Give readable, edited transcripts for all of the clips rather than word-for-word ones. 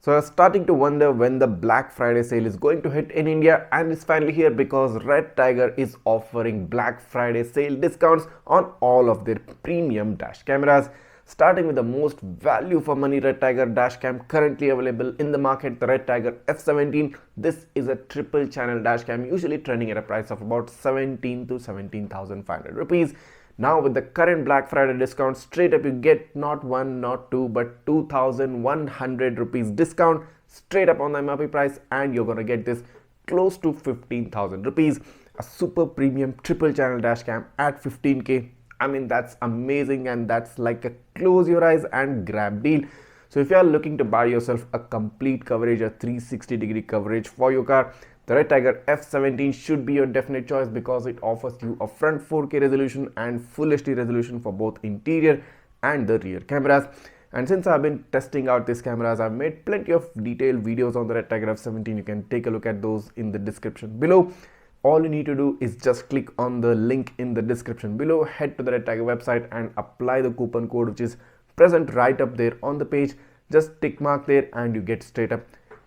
So I was starting to wonder when the Black Friday sale is going to hit in India, and it's finally here because Redtiger is offering Black Friday sale discounts on all of their premium dash cameras. Starting with the most value for money Redtiger dash cam currently available in the market, the Redtiger F17. This is a triple channel dash cam usually trending at a price of about 17 to 17,500 rupees. Now with the current Black Friday discount, straight up you get not one, not two, but 2,100 rupees discount straight up on the MRP price, and you're gonna get this close to 15,000 rupees. A super premium triple channel dash cam at 15k. I mean, that's amazing, and that's like a close your eyes and grab deal. So if you are looking to buy yourself a complete coverage, a 360-degree coverage for your car, the Redtiger F17 should be your definite choice because it offers you a front 4K resolution and full HD resolution for both interior and the rear cameras. And since I've been testing out these cameras, I've made plenty of detailed videos on the Redtiger F17. You can take a look at those in the description below. All you need to do is just click on the link in the description below, head to the Redtiger website and apply the coupon code which is present right up there on the page. Just tick mark there and you get straight up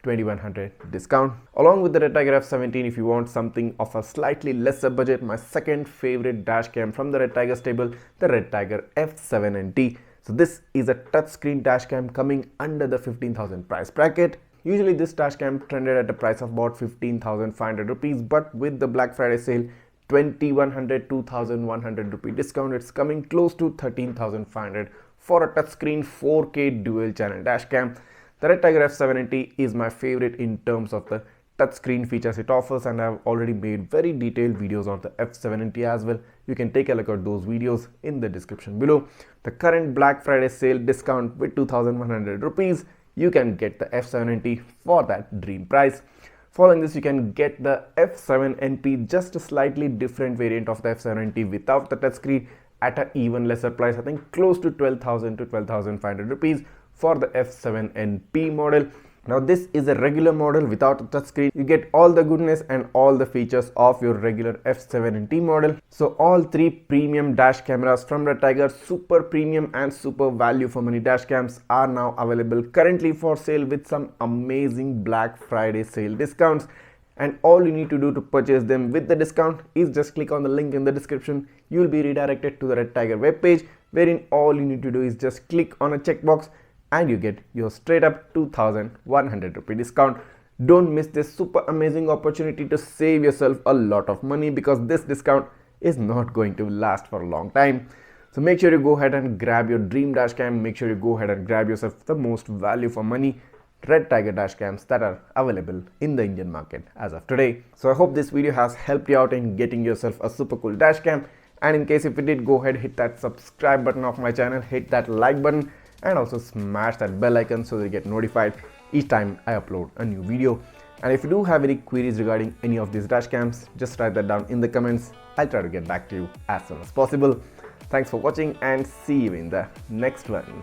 2100 discount. Along with the Redtiger F17, if you want something of a slightly lesser budget, my second favorite dash cam from the Redtiger stable, the Redtiger F7NT. So this is a touchscreen dash cam coming under the 15,000 price bracket. Usually this dash cam trended at a price of about 15,500 rupees, but with the Black Friday sale, 2,100 rupee discount, it's coming close to 13,500 for a touchscreen 4K dual channel dash cam. The Redtiger F7NT is my favorite in terms of the touchscreen features it offers, and I've already made very detailed videos on the F7NT as well. You can take a look at those videos in the description below. The current Black Friday sale discount with 2,100 rupees, you can get the F7NT for that dream price. Following this, you can get the F7NP, just a slightly different variant of the F7NT without the touchscreen at an even lesser price, I think close to 12,000 to 12,500 rupees for the F7NP model. Now this is a regular model without a touchscreen. You get all the goodness and all the features of your regular F7NT model. So all three premium dash cameras from Redtiger, super premium and super value for money dash cams, are now available currently for sale with some amazing Black Friday sale discounts. And all you need to do to purchase them with the discount is just click on the link in the description. You will be redirected to the Redtiger webpage, wherein all you need to do is just click on a checkbox and you get your straight up 2,100 rupee discount. Don't miss this super amazing opportunity to save yourself a lot of money, because this discount is not going to last for a long time. So make sure you go ahead and grab your dream dash cam. Make sure you go ahead and grab yourself the most value for money Redtiger dash cams that are available in the Indian market as of today. So I hope this video has helped you out in getting yourself a super cool dash cam. And in case if it did, go ahead, hit that subscribe button of my channel, hit that like button, and also smash that bell icon so that you get notified each time I upload a new video. And if you do have any queries regarding any of these dash cams, just write that down in the comments. I'll try to get back to you as soon as possible. Thanks for watching and see you in the next one.